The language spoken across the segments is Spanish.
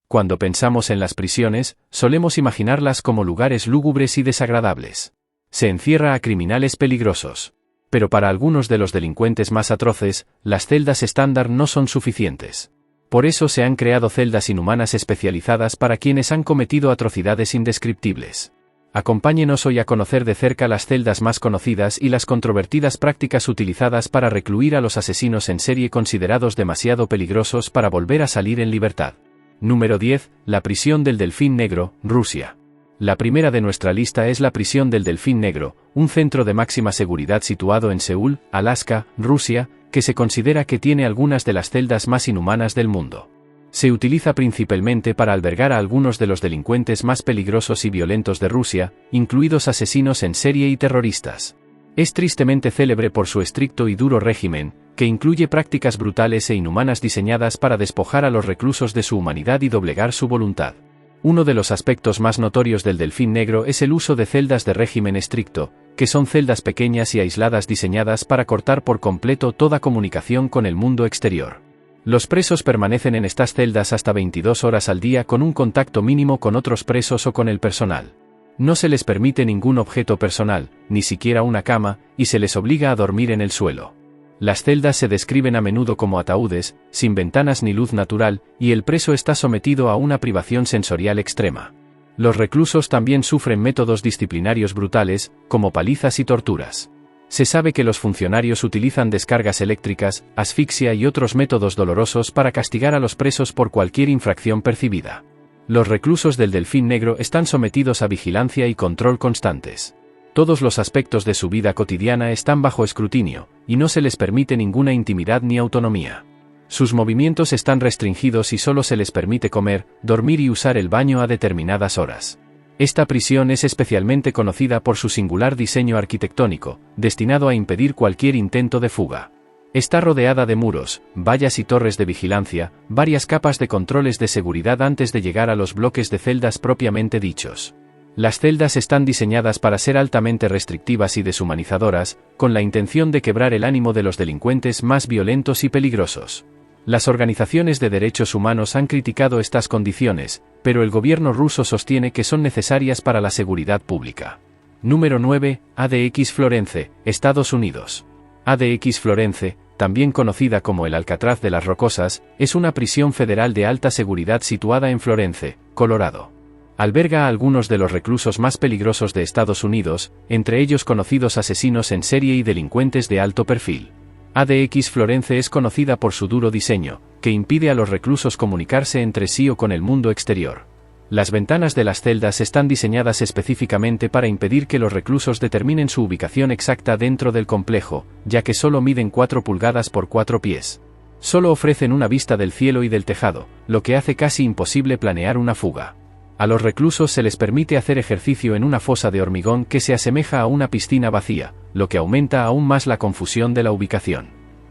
Cuando pensamos en las prisiones, solemos imaginarlas como lugares lúgubres y desagradables. Se encierra a criminales peligrosos. Pero para algunos de los delincuentes más atroces, las celdas estándar no son suficientes. Por eso se han creado celdas inhumanas especializadas para quienes han cometido atrocidades indescriptibles. Acompáñenos hoy a conocer de cerca las celdas más conocidas y las controvertidas prácticas utilizadas para recluir a los asesinos en serie considerados demasiado peligrosos para volver a salir en libertad. Número 10. La prisión del Delfín Negro, Rusia. La primera de nuestra lista es la prisión del Delfín Negro, un centro de máxima seguridad situado en Seúl, Alaska, Rusia, que se considera que tiene algunas de las celdas más inhumanas del mundo. Se utiliza principalmente para albergar a algunos de los delincuentes más peligrosos y violentos de Rusia, incluidos asesinos en serie y terroristas. Es tristemente célebre por su estricto y duro régimen, que incluye prácticas brutales e inhumanas diseñadas para despojar a los reclusos de su humanidad y doblegar su voluntad. Uno de los aspectos más notorios del Delfín Negro es el uso de celdas de régimen estricto, que son celdas pequeñas y aisladas diseñadas para cortar por completo toda comunicación con el mundo exterior. Los presos permanecen en estas celdas hasta 22 horas al día con un contacto mínimo con otros presos o con el personal. No se les permite ningún objeto personal, ni siquiera una cama, y se les obliga a dormir en el suelo. Las celdas se describen a menudo como ataúdes, sin ventanas ni luz natural, y el preso está sometido a una privación sensorial extrema. Los reclusos también sufren métodos disciplinarios brutales, como palizas y torturas. Se sabe que los funcionarios utilizan descargas eléctricas, asfixia y otros métodos dolorosos para castigar a los presos por cualquier infracción percibida. Los reclusos del Delfín Negro están sometidos a vigilancia y control constantes. Todos los aspectos de su vida cotidiana están bajo escrutinio, y no se les permite ninguna intimidad ni autonomía. Sus movimientos están restringidos y solo se les permite comer, dormir y usar el baño a determinadas horas. Esta prisión es especialmente conocida por su singular diseño arquitectónico, destinado a impedir cualquier intento de fuga. Está rodeada de muros, vallas y torres de vigilancia, varias capas de controles de seguridad antes de llegar a los bloques de celdas propiamente dichos. Las celdas están diseñadas para ser altamente restrictivas y deshumanizadoras, con la intención de quebrar el ánimo de los delincuentes más violentos y peligrosos. Las organizaciones de derechos humanos han criticado estas condiciones, pero el gobierno ruso sostiene que son necesarias para la seguridad pública. Número 9. ADX Florence, Estados Unidos. ADX Florence, también conocida como el Alcatraz de las Rocosas, es una prisión federal de alta seguridad situada en Florence, Colorado. Alberga a algunos de los reclusos más peligrosos de Estados Unidos, entre ellos conocidos asesinos en serie y delincuentes de alto perfil. ADX Florence es conocida por su duro diseño, que impide a los reclusos comunicarse entre sí o con el mundo exterior. Las ventanas de las celdas están diseñadas específicamente para impedir que los reclusos determinen su ubicación exacta dentro del complejo, ya que solo miden 4 pulgadas por 4 pies. Solo ofrecen una vista del cielo y del tejado, lo que hace casi imposible planear una fuga. A los reclusos se les permite hacer ejercicio en una fosa de hormigón que se asemeja a una piscina vacía, lo que aumenta aún más la confusión de la ubicación.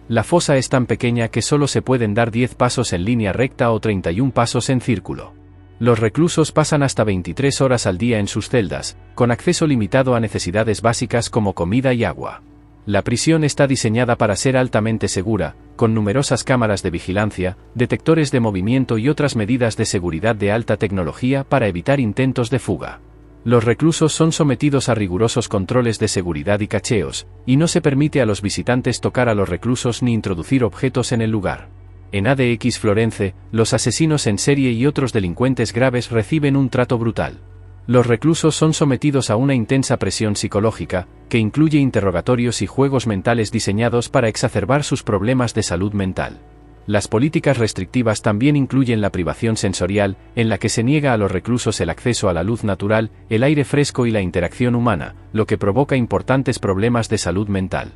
La fosa es tan pequeña que solo se pueden dar 10 pasos en línea recta o 31 pasos en círculo. Los reclusos pasan hasta 23 horas al día en sus celdas, con acceso limitado a necesidades básicas como comida y agua. La prisión está diseñada para ser altamente segura, con numerosas cámaras de vigilancia, detectores de movimiento y otras medidas de seguridad de alta tecnología para evitar intentos de fuga. Los reclusos son sometidos a rigurosos controles de seguridad y cacheos, y no se permite a los visitantes tocar a los reclusos ni introducir objetos en el lugar. En ADX Florence, los asesinos en serie y otros delincuentes graves reciben un trato brutal. Los reclusos son sometidos a una intensa presión psicológica, que incluye interrogatorios y juegos mentales diseñados para exacerbar sus problemas de salud mental. Las políticas restrictivas también incluyen la privación sensorial, en la que se niega a los reclusos el acceso a la luz natural, el aire fresco y la interacción humana, lo que provoca importantes problemas de salud mental.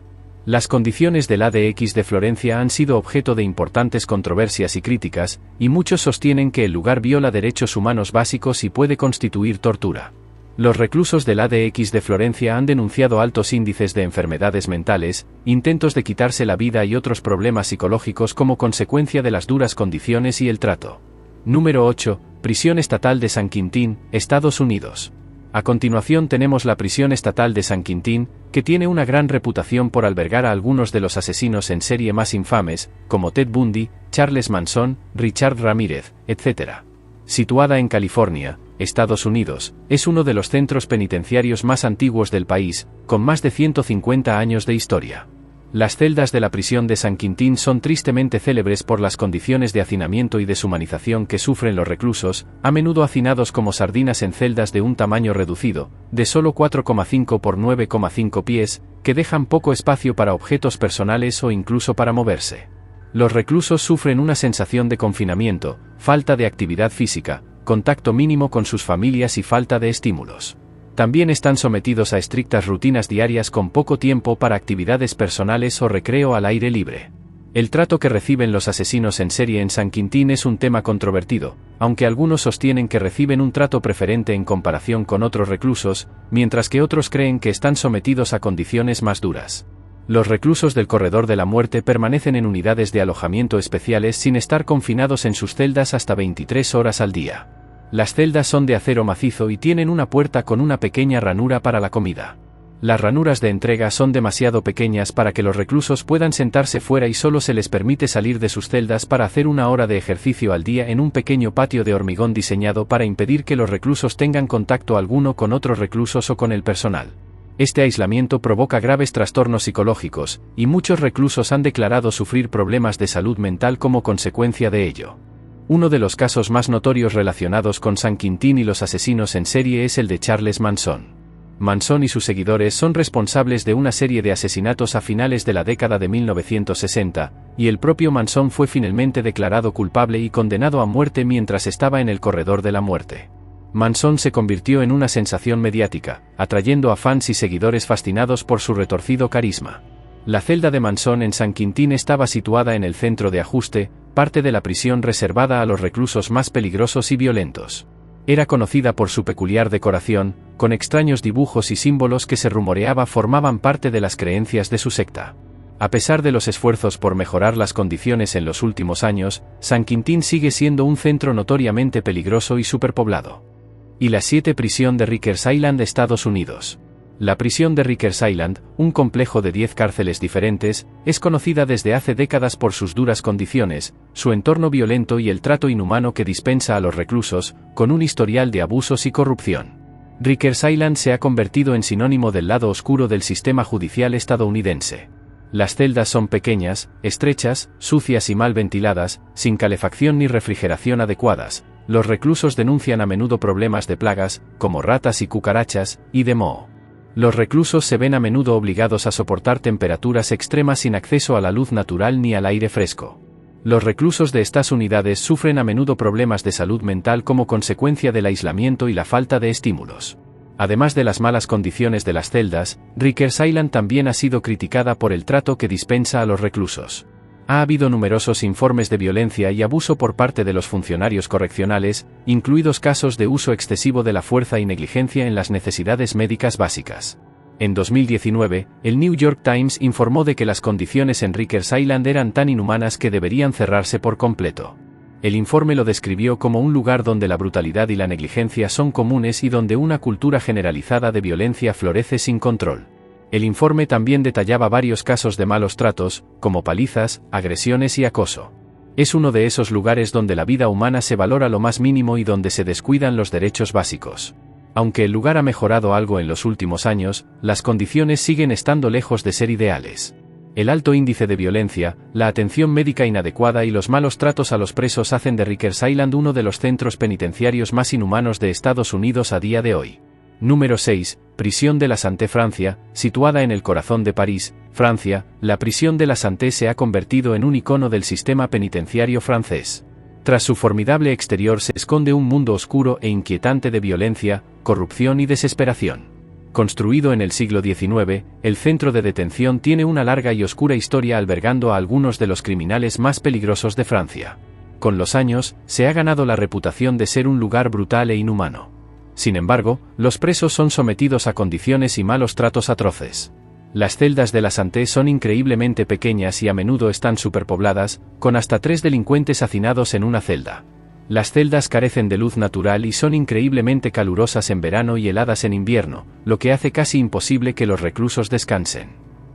Las condiciones del ADX de Florencia han sido objeto de importantes controversias y críticas, y muchos sostienen que el lugar viola derechos humanos básicos y puede constituir tortura. Los reclusos del ADX de Florencia han denunciado altos índices de enfermedades mentales, intentos de quitarse la vida y otros problemas psicológicos como consecuencia de las duras condiciones y el trato. Número 8. Prisión Estatal de San Quintín, Estados Unidos. A continuación tenemos la prisión estatal de San Quintín, que tiene una gran reputación por albergar a algunos de los asesinos en serie más infames, como Ted Bundy, Charles Manson, Richard Ramírez, etc. Situada en California, Estados Unidos, es uno de los centros penitenciarios más antiguos del país, con más de 150 años de historia. Las celdas de la prisión de San Quintín son tristemente célebres por las condiciones de hacinamiento y deshumanización que sufren los reclusos, a menudo hacinados como sardinas en celdas de un tamaño reducido, de solo 4,5 por 9,5 pies, que dejan poco espacio para objetos personales o incluso para moverse. Los reclusos sufren una sensación de confinamiento, falta de actividad física, contacto mínimo con sus familias y falta de estímulos. También están sometidos a estrictas rutinas diarias con poco tiempo para actividades personales o recreo al aire libre. El trato que reciben los asesinos en serie en San Quintín es un tema controvertido, aunque algunos sostienen que reciben un trato preferente en comparación con otros reclusos, mientras que otros creen que están sometidos a condiciones más duras. Los reclusos del corredor de la muerte permanecen en unidades de alojamiento especiales sin estar confinados en sus celdas hasta 23 horas al día. Las celdas son de acero macizo y tienen una puerta con una pequeña ranura para la comida. Las ranuras de entrega son demasiado pequeñas para que los reclusos puedan sentarse fuera y solo se les permite salir de sus celdas para hacer 1 hora de ejercicio al día en un pequeño patio de hormigón diseñado para impedir que los reclusos tengan contacto alguno con otros reclusos o con el personal. Este aislamiento provoca graves trastornos psicológicos, y muchos reclusos han declarado sufrir problemas de salud mental como consecuencia de ello. Uno de los casos más notorios relacionados con San Quintín y los asesinos en serie es el de Charles Manson. Manson y sus seguidores son responsables de una serie de asesinatos a finales de la década de 1960, y el propio Manson fue finalmente declarado culpable y condenado a muerte mientras estaba en el corredor de la muerte. Manson se convirtió en una sensación mediática, atrayendo a fans y seguidores fascinados por su retorcido carisma. La celda de Manson en San Quintín estaba situada en el centro de ajuste, parte de la prisión reservada a los reclusos más peligrosos y violentos. Era conocida por su peculiar decoración, con extraños dibujos y símbolos que se rumoreaba formaban parte de las creencias de su secta. A pesar de los esfuerzos por mejorar las condiciones en los últimos años, San Quintín sigue siendo un centro notoriamente peligroso y superpoblado. Y la 7 prisión de Rikers Island, Estados Unidos. La prisión de Rikers Island, un complejo de 10 cárceles diferentes, es conocida desde hace décadas por sus duras condiciones, su entorno violento y el trato inhumano que dispensa a los reclusos, con un historial de abusos y corrupción. Rikers Island se ha convertido en sinónimo del lado oscuro del sistema judicial estadounidense. Las celdas son pequeñas, estrechas, sucias y mal ventiladas, sin calefacción ni refrigeración adecuadas. Los reclusos denuncian a menudo problemas de plagas, como ratas y cucarachas, y de moho. Los reclusos se ven a menudo obligados a soportar temperaturas extremas sin acceso a la luz natural ni al aire fresco. Los reclusos de estas unidades sufren a menudo problemas de salud mental como consecuencia del aislamiento y la falta de estímulos. Además de las malas condiciones de las celdas, Rikers Island también ha sido criticada por el trato que dispensa a los reclusos. Ha habido numerosos informes de violencia y abuso por parte de los funcionarios correccionales, incluidos casos de uso excesivo de la fuerza y negligencia en las necesidades médicas básicas. En 2019, el New York Times informó de que las condiciones en Rikers Island eran tan inhumanas que deberían cerrarse por completo. El informe lo describió como un lugar donde la brutalidad y la negligencia son comunes y donde una cultura generalizada de violencia florece sin control. El informe también detallaba varios casos de malos tratos, como palizas, agresiones y acoso. Es uno de esos lugares donde la vida humana se valora lo más mínimo y donde se descuidan los derechos básicos. Aunque el lugar ha mejorado algo en los últimos años, las condiciones siguen estando lejos de ser ideales. El alto índice de violencia, la atención médica inadecuada y los malos tratos a los presos hacen de Rikers Island uno de los centros penitenciarios más inhumanos de Estados Unidos a día de hoy. Número 6. Prisión de la Santé, Francia. Situada en el corazón de París, Francia, la prisión de la Santé se ha convertido en un icono del sistema penitenciario francés. Tras su formidable exterior se esconde un mundo oscuro e inquietante de violencia, corrupción y desesperación. Construido en el siglo XIX, el centro de detención tiene una larga y oscura historia albergando a algunos de los criminales más peligrosos de Francia. Con los años, se ha ganado la reputación de ser un lugar brutal e inhumano. Sin embargo, los presos son sometidos a condiciones y malos tratos atroces. Las celdas de la Santé son increíblemente pequeñas y a menudo están superpobladas, con hasta 3 delincuentes hacinados en una celda. Las celdas carecen de luz natural y son increíblemente calurosas en verano y heladas en invierno, lo que hace casi imposible que los reclusos descansen.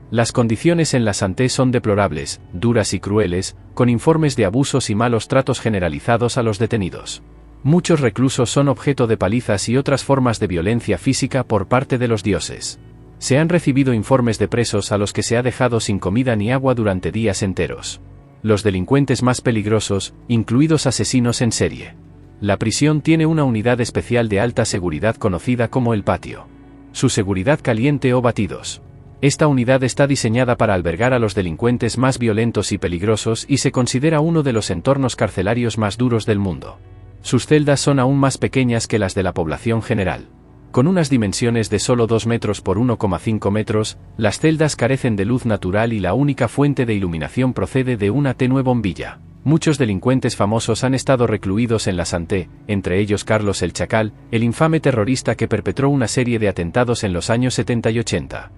Las condiciones en la Santé son deplorables, duras y crueles, con informes de abusos y malos tratos generalizados a los detenidos. Muchos reclusos son objeto de palizas y otras formas de violencia física por parte de los dioses. Se han recibido informes de presos a los que se ha dejado sin comida ni agua durante días enteros. Los delincuentes más peligrosos, incluidos asesinos en serie. La prisión tiene una unidad especial de alta seguridad conocida como el patio. Su seguridad caliente o batidos. Esta unidad está diseñada para albergar a los delincuentes más violentos y peligrosos y se considera uno de los entornos carcelarios más duros del mundo. Sus celdas son aún más pequeñas que las de la población general. Con unas dimensiones de solo 2 metros por 1,5 metros, las celdas carecen de luz natural y la única fuente de iluminación procede de una tenue bombilla. Muchos delincuentes famosos han estado recluidos en la Santé, entre ellos Carlos el Chacal, el infame terrorista que perpetró una serie de atentados en los años 70 y 80.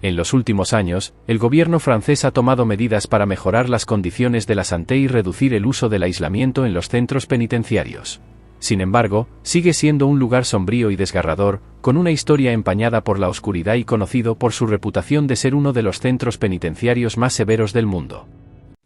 En los últimos años, el gobierno francés ha tomado medidas para mejorar las condiciones de la Santé y reducir el uso del aislamiento en los centros penitenciarios. Sin embargo, sigue siendo un lugar sombrío y desgarrador, con una historia empañada por la oscuridad y conocido por su reputación de ser uno de los centros penitenciarios más severos del mundo.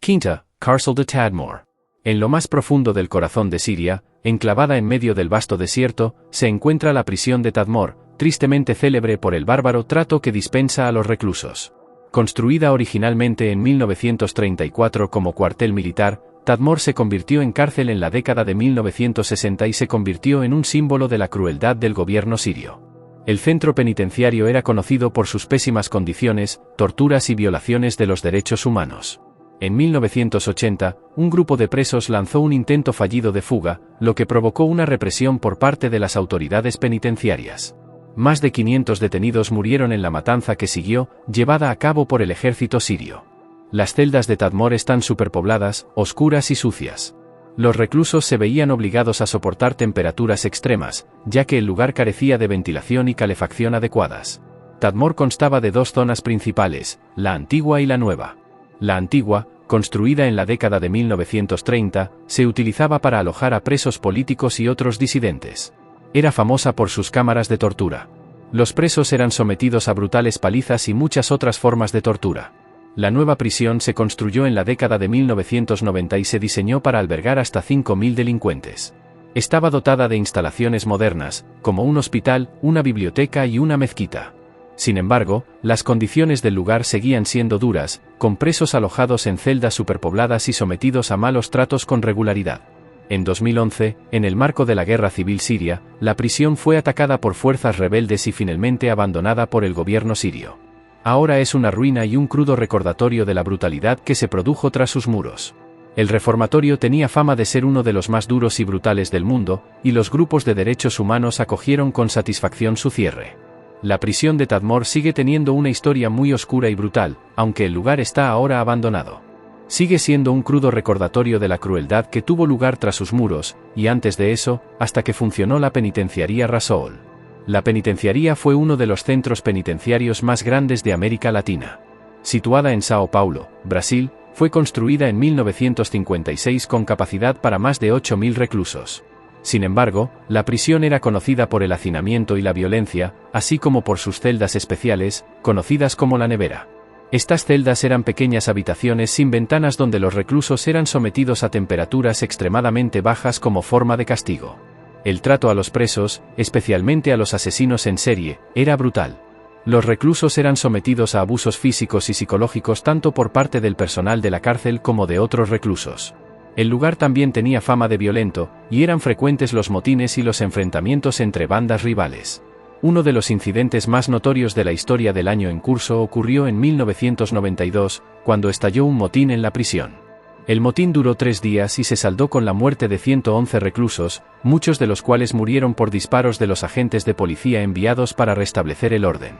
Quinta, Cárcel de Tadmor. En lo más profundo del corazón de Siria, enclavada en medio del vasto desierto, se encuentra la prisión de Tadmor, tristemente célebre por el bárbaro trato que dispensa a los reclusos. Construida originalmente en 1934 como cuartel militar, Tadmor se convirtió en cárcel en la década de 1960 y se convirtió en un símbolo de la crueldad del gobierno sirio. El centro penitenciario era conocido por sus pésimas condiciones, torturas y violaciones de los derechos humanos. En 1980, un grupo de presos lanzó un intento fallido de fuga, lo que provocó una represión por parte de las autoridades penitenciarias. Más de 500 detenidos murieron en la matanza que siguió, llevada a cabo por el ejército sirio. Las celdas de Tadmor están superpobladas, oscuras y sucias. Los reclusos se veían obligados a soportar temperaturas extremas, ya que el lugar carecía de ventilación y calefacción adecuadas. Tadmor constaba de 2 zonas principales, la antigua y la nueva. La antigua, construida en la década de 1930, se utilizaba para alojar a presos políticos y otros disidentes. Era famosa por sus cámaras de tortura. Los presos eran sometidos a brutales palizas y muchas otras formas de tortura. La nueva prisión se construyó en la década de 1990 y se diseñó para albergar hasta 5.000 delincuentes. Estaba dotada de instalaciones modernas, como un hospital, una biblioteca y una mezquita. Sin embargo, las condiciones del lugar seguían siendo duras, con presos alojados en celdas superpobladas y sometidos a malos tratos con regularidad. En 2011, en el marco de la guerra civil siria, la prisión fue atacada por fuerzas rebeldes y finalmente abandonada por el gobierno sirio. Ahora es una ruina y un crudo recordatorio de la brutalidad que se produjo tras sus muros. El reformatorio tenía fama de ser uno de los más duros y brutales del mundo, y los grupos de derechos humanos acogieron con satisfacción su cierre. La prisión de Tadmor sigue teniendo una historia muy oscura y brutal, aunque el lugar está ahora abandonado. Sigue siendo un crudo recordatorio de la crueldad que tuvo lugar tras sus muros, y antes de eso, hasta que funcionó la penitenciaría Rasool. La penitenciaría fue uno de los centros penitenciarios más grandes de América Latina. Situada en Sao Paulo, Brasil, fue construida en 1956 con capacidad para más de 8.000 reclusos. Sin embargo, la prisión era conocida por el hacinamiento y la violencia, así como por sus celdas especiales, conocidas como la nevera. Estas celdas eran pequeñas habitaciones sin ventanas donde los reclusos eran sometidos a temperaturas extremadamente bajas como forma de castigo. El trato a los presos, especialmente a los asesinos en serie, era brutal. Los reclusos eran sometidos a abusos físicos y psicológicos tanto por parte del personal de la cárcel como de otros reclusos. El lugar también tenía fama de violento, y eran frecuentes los motines y los enfrentamientos entre bandas rivales. Uno de los incidentes más notorios de la historia del año en curso ocurrió en 1992, cuando estalló un motín en la prisión. El motín duró 3 días y se saldó con la muerte de 111 reclusos, muchos de los cuales murieron por disparos de los agentes de policía enviados para restablecer el orden.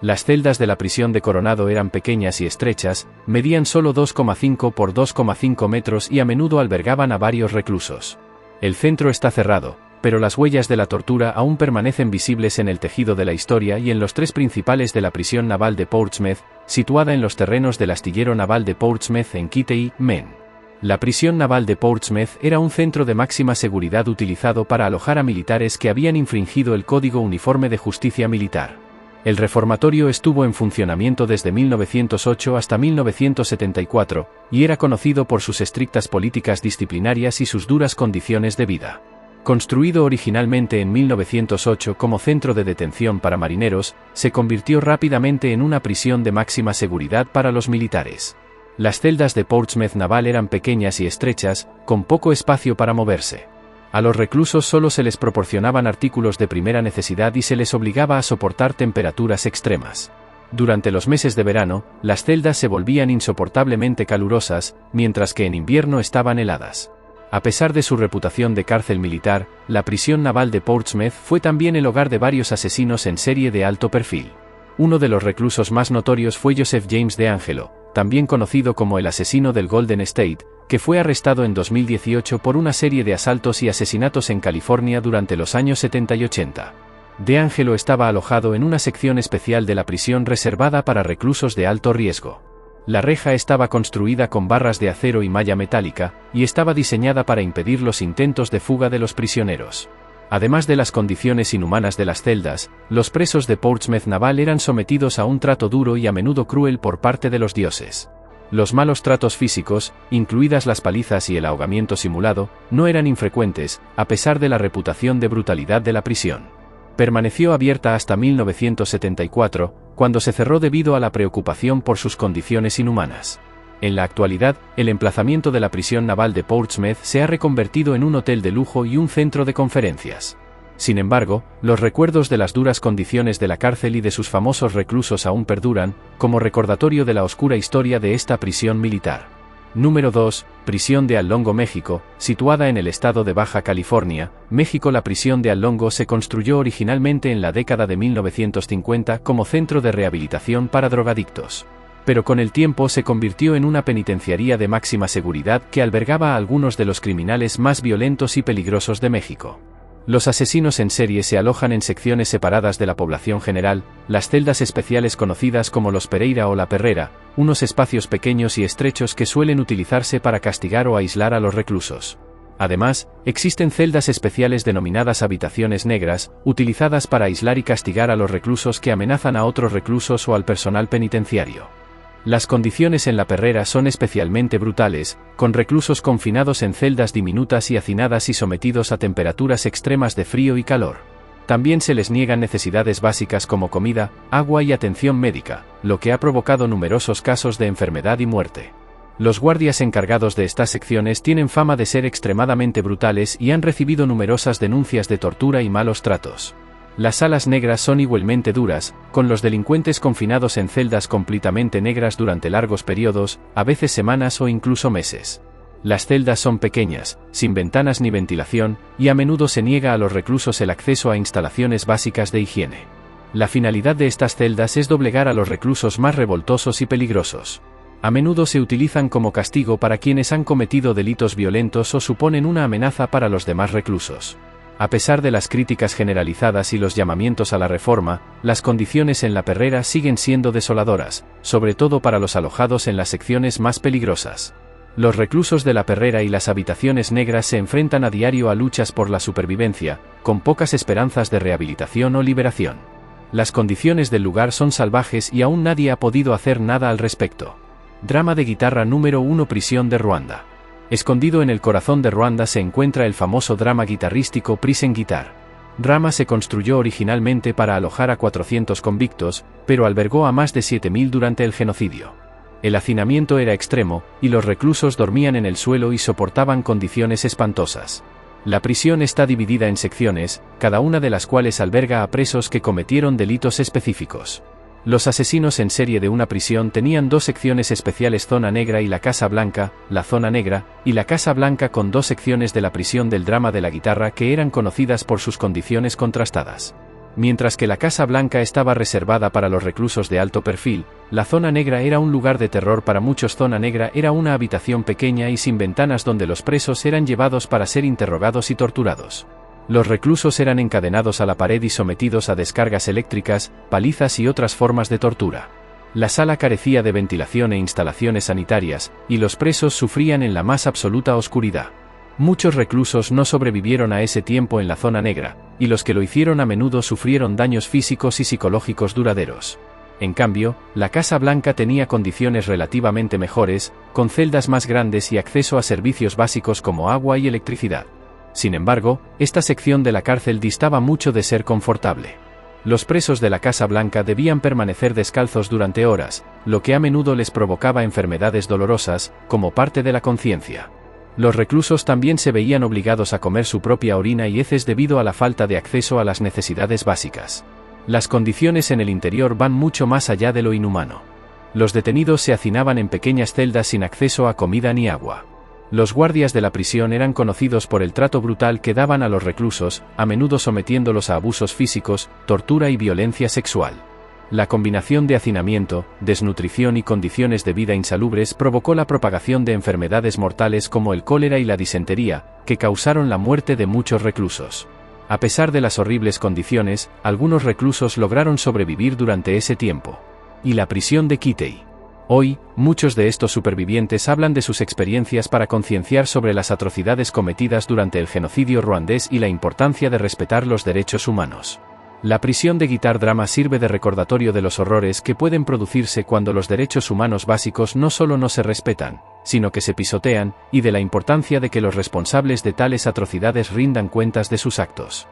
Las celdas de la prisión de Coronado eran pequeñas y estrechas, medían solo 2,5 por 2,5 metros y a menudo albergaban a varios reclusos. El centro está cerrado, pero las huellas de la tortura aún permanecen visibles en el tejido de la historia y en los 3 principales de la prisión naval de Portsmouth, situada en los terrenos del astillero naval de Portsmouth en Kitei, Maine. La prisión naval de Portsmouth era un centro de máxima seguridad utilizado para alojar a militares que habían infringido el Código Uniforme de Justicia Militar. El reformatorio estuvo en funcionamiento desde 1908 hasta 1974, y era conocido por sus estrictas políticas disciplinarias y sus duras condiciones de vida. Construido originalmente en 1908 como centro de detención para marineros, se convirtió rápidamente en una prisión de máxima seguridad para los militares. Las celdas de Portsmouth Naval eran pequeñas y estrechas, con poco espacio para moverse. A los reclusos solo se les proporcionaban artículos de primera necesidad y se les obligaba a soportar temperaturas extremas. Durante los meses de verano, las celdas se volvían insoportablemente calurosas, mientras que en invierno estaban heladas. A pesar de su reputación de cárcel militar, la prisión naval de Portsmouth fue también el hogar de varios asesinos en serie de alto perfil. Uno de los reclusos más notorios fue Joseph James DeAngelo, también conocido como el asesino del Golden State, que fue arrestado en 2018 por una serie de asaltos y asesinatos en California durante los años 70 y 80. DeAngelo estaba alojado en una sección especial de la prisión reservada para reclusos de alto riesgo. La reja estaba construida con barras de acero y malla metálica, y estaba diseñada para impedir los intentos de fuga de los prisioneros. Además de las condiciones inhumanas de las celdas, los presos de Portsmouth Naval eran sometidos a un trato duro y a menudo cruel por parte de los dioses. Los malos tratos físicos, incluidas las palizas y el ahogamiento simulado, no eran infrecuentes, a pesar de la reputación de brutalidad de la prisión. Permaneció abierta hasta 1974, cuando se cerró debido a la preocupación por sus condiciones inhumanas. En la actualidad, el emplazamiento de la prisión naval de Portsmouth se ha reconvertido en un hotel de lujo y un centro de conferencias. Sin embargo, los recuerdos de las duras condiciones de la cárcel y de sus famosos reclusos aún perduran, como recordatorio de la oscura historia de esta prisión militar. Número 2. Prisión de Al Longo, México. Situada en el estado de Baja California, México. La prisión de Al Longo se construyó originalmente en la década de 1950 como centro de rehabilitación para drogadictos. Pero con el tiempo se convirtió en una penitenciaría de máxima seguridad que albergaba a algunos de los criminales más violentos y peligrosos de México. Los asesinos en serie se alojan en secciones separadas de la población general, las celdas especiales conocidas como los Pereira o la Perrera, unos espacios pequeños y estrechos que suelen utilizarse para castigar o aislar a los reclusos. Además, existen celdas especiales denominadas habitaciones negras, utilizadas para aislar y castigar a los reclusos que amenazan a otros reclusos o al personal penitenciario. Las condiciones en la Perrera son especialmente brutales, con reclusos confinados en celdas diminutas y hacinadas y sometidos a temperaturas extremas de frío y calor. También se les niegan necesidades básicas como comida, agua y atención médica, lo que ha provocado numerosos casos de enfermedad y muerte. Los guardias encargados de estas secciones tienen fama de ser extremadamente brutales y han recibido numerosas denuncias de tortura y malos tratos. Las salas negras son igualmente duras, con los delincuentes confinados en celdas completamente negras durante largos periodos, a veces semanas o incluso meses. Las celdas son pequeñas, sin ventanas ni ventilación, y a menudo se niega a los reclusos el acceso a instalaciones básicas de higiene. La finalidad de estas celdas es doblegar a los reclusos más revoltosos y peligrosos. A menudo se utilizan como castigo para quienes han cometido delitos violentos o suponen una amenaza para los demás reclusos. A pesar de las críticas generalizadas y los llamamientos a la reforma, las condiciones en la Perrera siguen siendo desoladoras, sobre todo para los alojados en las secciones más peligrosas. Los reclusos de la Perrera y las habitaciones negras se enfrentan a diario a luchas por la supervivencia, con pocas esperanzas de rehabilitación o liberación. Las condiciones del lugar son salvajes y aún nadie ha podido hacer nada al respecto. Drama de guitarra número 1. Prisión de Ruanda. Escondido en el corazón de Ruanda se encuentra el famoso drama guitarrístico Prison Guitar. Drama se construyó originalmente para alojar a 400 convictos, pero albergó a más de 7.000 durante el genocidio. El hacinamiento era extremo, y los reclusos dormían en el suelo y soportaban condiciones espantosas. La prisión está dividida en secciones, cada una de las cuales alberga a presos que cometieron delitos específicos. Los asesinos en serie de una prisión tenían dos secciones especiales: Zona Negra y la Casa Blanca, la Zona Negra, y la Casa Blanca, con dos secciones de la prisión del drama de la guitarra que eran conocidas por sus condiciones contrastadas. Mientras que la Casa Blanca estaba reservada para los reclusos de alto perfil, la Zona Negra era un lugar de terror para muchos. Zona Negra era una habitación pequeña y sin ventanas donde los presos eran llevados para ser interrogados y torturados. Los reclusos eran encadenados a la pared y sometidos a descargas eléctricas, palizas y otras formas de tortura. La sala carecía de ventilación e instalaciones sanitarias, y los presos sufrían en la más absoluta oscuridad. Muchos reclusos no sobrevivieron a ese tiempo en la Zona Negra, y los que lo hicieron a menudo sufrieron daños físicos y psicológicos duraderos. En cambio, la Casa Blanca tenía condiciones relativamente mejores, con celdas más grandes y acceso a servicios básicos como agua y electricidad. Sin embargo, esta sección de la cárcel distaba mucho de ser confortable. Los presos de la Casa Blanca debían permanecer descalzos durante horas, lo que a menudo les provocaba enfermedades dolorosas, como parte de la conciencia. Los reclusos también se veían obligados a comer su propia orina y heces debido a la falta de acceso a las necesidades básicas. Las condiciones en el interior van mucho más allá de lo inhumano. Los detenidos se hacinaban en pequeñas celdas sin acceso a comida ni agua. Los guardias de la prisión eran conocidos por el trato brutal que daban a los reclusos, a menudo sometiéndolos a abusos físicos, tortura y violencia sexual. La combinación de hacinamiento, desnutrición y condiciones de vida insalubres provocó la propagación de enfermedades mortales como el cólera y la disentería, que causaron la muerte de muchos reclusos. A pesar de las horribles condiciones, algunos reclusos lograron sobrevivir durante ese tiempo. Y la prisión de Kitei. Hoy, muchos de estos supervivientes hablan de sus experiencias para concienciar sobre las atrocidades cometidas durante el genocidio ruandés y la importancia de respetar los derechos humanos. La prisión de Guitar Drama sirve de recordatorio de los horrores que pueden producirse cuando los derechos humanos básicos no solo no se respetan, sino que se pisotean, y de la importancia de que los responsables de tales atrocidades rindan cuentas de sus actos.